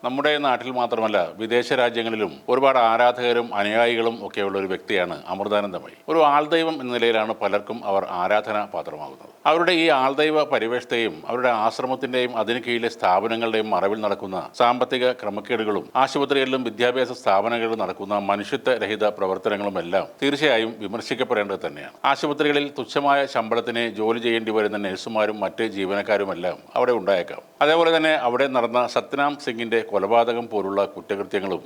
നമ്മുടെ നാട്ടിൽ മാത്രമല്ല വിദേശ രാജ്യങ്ങളിലും ഒരുപാട് ആരാധകരും അനുയായികളും ഒക്കെയുള്ള ഒരു വ്യക്തിയാണ് അമൃതാനന്ദമയി. ഒരു ആൾദൈവം എന്ന നിലയിലാണ് പലർക്കും അവർ ആരാധനാ പാത്രമാകുന്നത്. അവരുടെ ഈ ആൾദൈവ പരിവേഷത്തെയും അവരുടെ ആശ്രമത്തിന്റെയും അതിന് കീഴിലെ സ്ഥാപനങ്ങളുടെയും മറവിൽ നടക്കുന്ന സാമ്പത്തിക ക്രമക്കേടുകളും ആശുപത്രികളിലും വിദ്യാഭ്യാസ സ്ഥാപനങ്ങളിലും നടക്കുന്ന മനുഷ്യത്വരഹിത പ്രവർത്തനങ്ങളുമെല്ലാം തീർച്ചയായും വിമർശിക്കപ്പെടേണ്ടത് തന്നെയാണ്. ആശുപത്രികളിൽ തുച്ഛമായ ശമ്പളത്തിന് ജോലി ചെയ്യേണ്ടി വരുന്ന നഴ്സുമാരും മറ്റ് ജീവനക്കാരുമെല്ലാം അവിടെ ഉണ്ടായേക്കാം. അതേപോലെ തന്നെ അവിടെ നടന്ന സത്നാം സിംഗിന്റെ കൊലപാതകം പോലുള്ള കുറ്റകൃത്യങ്ങളും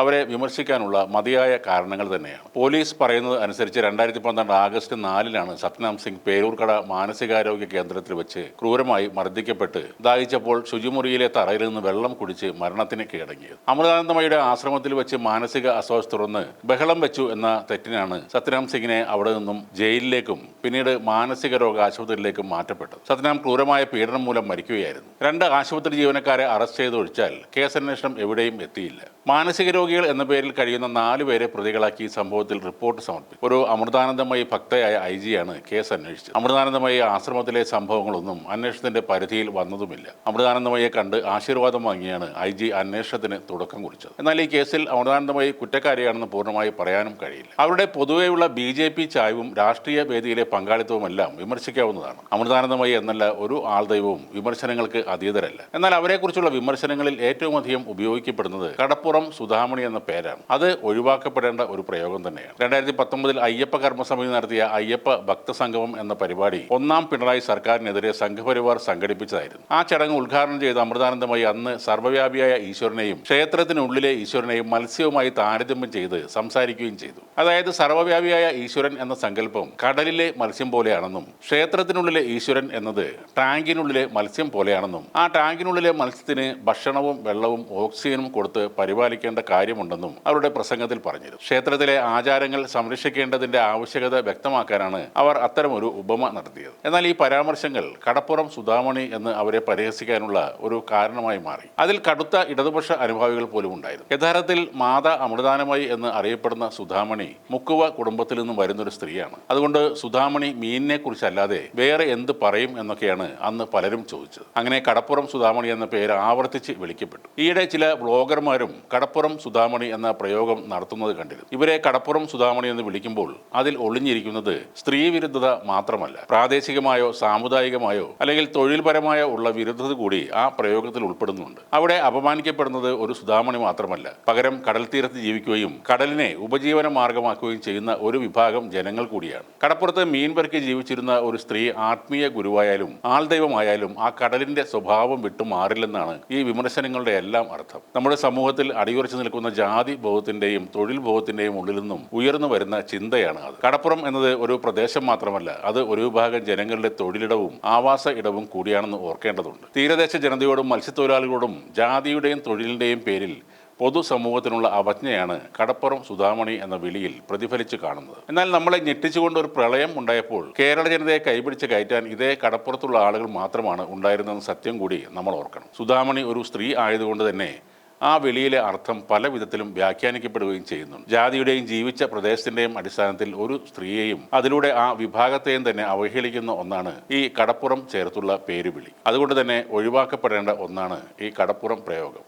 അവരെ വിമർശിക്കാനുള്ള മതിയായ കാരണങ്ങൾ തന്നെയാണ്. പോലീസ് പറയുന്നത് അനുസരിച്ച് 2012 ആഗസ്റ്റ് 4-ാണ് സത്നാം സിംഗ് പേരൂർക്കട മാനസികാരോഗ്യ കേന്ദ്രത്തിൽ വെച്ച് ക്രൂരമായി മർദ്ദിക്കപ്പെട്ട് ദാഹിച്ചപ്പോൾ ശുചിമുറിയിലെ തറയിൽ നിന്ന് വെള്ളം കുടിച്ച് മരണത്തിന് കീഴടങ്ങിയത്. അമൃതാനന്ദമയുടെ ആശ്രമത്തിൽ വെച്ച് മാനസിക അസ്വസ്ഥ തുറന്ന് ബഹളം വെച്ചു എന്ന തെറ്റിനാണ് സത്നാം സിംഗിനെ അവിടെ നിന്നും ജയിലിലേക്കും പിന്നീട് മാനസിക രോഗ ആശുപത്രിയിലേക്കും മാറ്റപ്പെട്ടത്. സത്നാം ക്രൂരമായ പീഡനം മൂലം മരിക്കുകയായിരുന്നു. 2 ആശുപത്രി ജീവനക്കാരെ അറസ്റ്റ് ചെയ്തൊഴിച്ചാൽ കേസന്വേഷണം എവിടെയും എത്തിയില്ല. മാനസിക രോഗികൾ എന്ന പേരിൽ കഴിയുന്ന 4 പേരെ പ്രതികളാക്കി സംഭവത്തിൽ റിപ്പോർട്ട് സമർപ്പിച്ചു. ഒരു അമൃതാനന്ദമയി ഭക്തയായ IG ആണ് കേസ് അന്വേഷിച്ചത്. അമൃതാനന്ദമയി ആശ്രമത്തിലെ സംഭവങ്ങളൊന്നും അന്വേഷണത്തിന്റെ പരിധിയിൽ വന്നതുമില്ല. അമൃതാനന്ദമയെ കണ്ട് ആശീർവാദം വാങ്ങിയാണ് IG അന്വേഷണത്തിന് തുടക്കം കുറിച്ചത്. എന്നാൽ ഈ കേസിൽ അമൃതാനന്ദമയി കുറ്റക്കാരിയാണെന്ന് പൂർണ്ണമായി പറയാനും കഴിയില്ല. അവരുടെ പൊതുവെയുള്ള BJP ചായ്വും രാഷ്ട്രീയ വേദിയിലെ പങ്കാളിത്തവുമെല്ലാം വിമർശിക്കാവുന്നതാണ്. അമൃതാനന്ദമയി എന്നല്ല ഒരു ആൾദൈവവും വിമർശനങ്ങൾക്ക് അതീതരല്ല. എന്നാൽ അവരെക്കുറിച്ചുള്ള വിമർശനങ്ങളിൽ ഏറ്റവും അധികം ഉപയോഗിക്കപ്പെടുന്നത് കടപ്പുറം സുധാമണി എന്ന പേരാണ്. അത് ഒഴിവാക്കപ്പെടേണ്ട ഒരു പ്രയോഗം തന്നെയാണ്. 2019 അയ്യപ്പ കർമ്മസമിതി നടത്തിയ അയ്യപ്പ ഭക്തസംഗമം എന്ന പരിപാടി 1-ാം പിണറായി സർക്കാരിനെതിരെ സംഘപരിവാർ സംഘടിപ്പിച്ചതായിരുന്നു. ആ ചടങ്ങ് ഉദ്ഘാടനം ചെയ്ത അമൃതാനന്ദമയി അന്ന് സർവ്വവ്യാപിയായ ഈശ്വരനെയും ക്ഷേത്രത്തിനുള്ളിലെ ഈശ്വരനെയും മത്സ്യവുമായി താരതമ്യം ചെയ്ത് സംസാരിക്കുകയും ചെയ്തു. അതായത് സർവ്വവ്യാപിയായ ഈശ്വരൻ എന്ന സങ്കല്പം കടലിലെ മത്സ്യം പോലെയാണെന്നും ക്ഷേത്രത്തിനുള്ളിലെ ഈശ്വരൻ എന്നത് ടാങ്കിനുള്ളിലെ മത്സ്യം പോലെയാണെന്നും ആ ടാങ്കിനുള്ളിലെ മത്സ്യത്തിന് ഭക്ഷണവും വെള്ളവും ഓക്സിജനും കൊടുത്ത് പരിപാലിക്കേണ്ട കാര്യമുണ്ടെന്നും അവരുടെ പ്രസംഗത്തിൽ പറഞ്ഞിരുന്നു. ക്ഷേത്രത്തിലെ ആചാരങ്ങൾ സംരക്ഷിക്കേണ്ടതിന്റെ ആവശ്യകത വ്യക്തമാക്കാനാണ് അവർ അത്തരമൊരു ഉപമ നടത്തിയത്. എന്നാൽ ഈ പരാമർശങ്ങൾ കടപ്പുറം സുധാമണി എന്ന് അവരെ പരിഹസിക്കാനുള്ള ഒരു കാരണമായി മാറി. അതിൽ കടുത്ത ഇടതുപക്ഷ അനുഭാവികൾ പോലും ഉണ്ടായിരുന്നു. യഥാർത്ഥത്തിൽ മാതാ അമൃതാനമയി എന്ന് അറിയപ്പെടുന്ന സുധാമണി മുക്കുവ കുടുംബത്തിൽ നിന്നും വരുന്നൊരു സ്ത്രീയാണ്. അതുകൊണ്ട് സുധാമണി മീനിനെ കുറിച്ചല്ലാതെ വേറെ എന്ത് പറയും എന്നൊക്കെയാണ് അന്ന് പലരും ചോദിച്ചത്. അങ്ങനെ കടപ്പുറം സുധാമണി എന്ന പേര് ആവർത്തിച്ച് വിളിക്കപ്പെട്ടു. ഈയിടെ ചില ബ്ലോഗർമാരും കടപ്പുറം സുധാമണി എന്ന പ്രയോഗം നടത്തുന്നത് കണ്ടിരുന്നു. ഇവരെ കടപ്പുറം സുധാമണി എന്ന് വിളിക്കുമ്പോൾ അതിൽ ഒളിഞ്ഞിരിക്കുന്നത് സ്ത്രീ വിരുദ്ധത മാത്രമല്ല, പ്രാദേശികമായോ സാമുദായികമായോ അല്ലെങ്കിൽ തൊഴിൽപരമായോ ഉള്ള വിരുദ്ധത കൂടി ആ പ്രയോഗത്തിൽ ഉൾപ്പെടുന്നുണ്ട്. അവിടെ അപമാനിക്കപ്പെടുന്നത് ഒരു സുധാമണി മാത്രമല്ല, പകരം കടൽ തീരത്ത് ജീവിക്കുകയും കടലിനെ ഉപജീവന മാർഗമാക്കുകയും ചെയ്യുന്ന ഒരു വിഭാഗം ജനങ്ങൾ കൂടിയാണ്. കടപ്പുറത്ത് മീൻ പെറുക്കി ജീവിച്ചിരുന്ന ഒരു സ്ത്രീ ആത്മീയ ഗുരുവായാലും ആൾദൈവമായാലും ആ കടലിന്റെ സ്വഭാവം വിട്ടു മാറില്ലെന്നാണ് ഈ വിമർശനങ്ങളുടെ എല്ലാം അർത്ഥം. നമ്മുടെ സമൂഹത്തിൽ അടിയുറച്ചു നിൽക്കുന്ന ജാതി ബോധത്തിന്റെയും തൊഴിൽ ബോധത്തിന്റെയും ഉള്ളിൽ നിന്നും ഉയർന്നു വരുന്ന ചിന്തയാണ് അത്. കടപ്പുറം എന്നത് ഒരു പ്രദേശം മാത്രമല്ല, അത് ഒരു വിഭാഗം ജനങ്ങളുടെ തൊഴിലിടവും ആവാസ ഇടവും കൂടിയാണെന്ന് ഓർക്കേണ്ടതുണ്ട്. തീരദേശ ജനതയോടും മത്സ്യത്തൊഴിലാളികളോടും ജാതിയുടെയും തൊഴിലിന്റെയും പേരിൽ പൊതുസമൂഹത്തിനുള്ള അവജ്ഞയാണ് കടപ്പുറം സുധാമണി എന്ന വിളിയിൽ പ്രതിഫലിച്ചു കാണുന്നത്. എന്നാൽ നമ്മളെ ഞെട്ടിച്ചുകൊണ്ട് ഒരു പ്രളയം ഉണ്ടായപ്പോൾ കേരള ജനതയെ കൈപിടിച്ച് കയറ്റാൻ ഇതേ കടപ്പുറത്തുള്ള ആളുകൾ മാത്രമാണ് ഉണ്ടായിരുന്നെന്ന സത്യം കൂടി നമ്മൾ ഓർക്കണം. സുധാമണി ഒരു സ്ത്രീ ആയതുകൊണ്ട് തന്നെ ആ വിളിയിലെ അർത്ഥം പല വിധത്തിലും വ്യാഖ്യാനിക്കപ്പെടുകയും ചെയ്യുന്നുണ്ട്. ജാതിയുടെയും ജീവിച്ച പ്രദേശത്തിന്റെയും അടിസ്ഥാനത്തിൽ ഒരു സ്ത്രീയെയും അതിലൂടെ ആ വിഭാഗത്തെയും തന്നെ അവഹേളിക്കുന്ന ഒന്നാണ് ഈ കടപ്പുറം ചേർത്തുള്ള പേരുവിളി. അതുകൊണ്ട് തന്നെ ഒഴിവാക്കപ്പെടേണ്ട ഒന്നാണ് ഈ കടപ്പുറം പ്രയോഗം.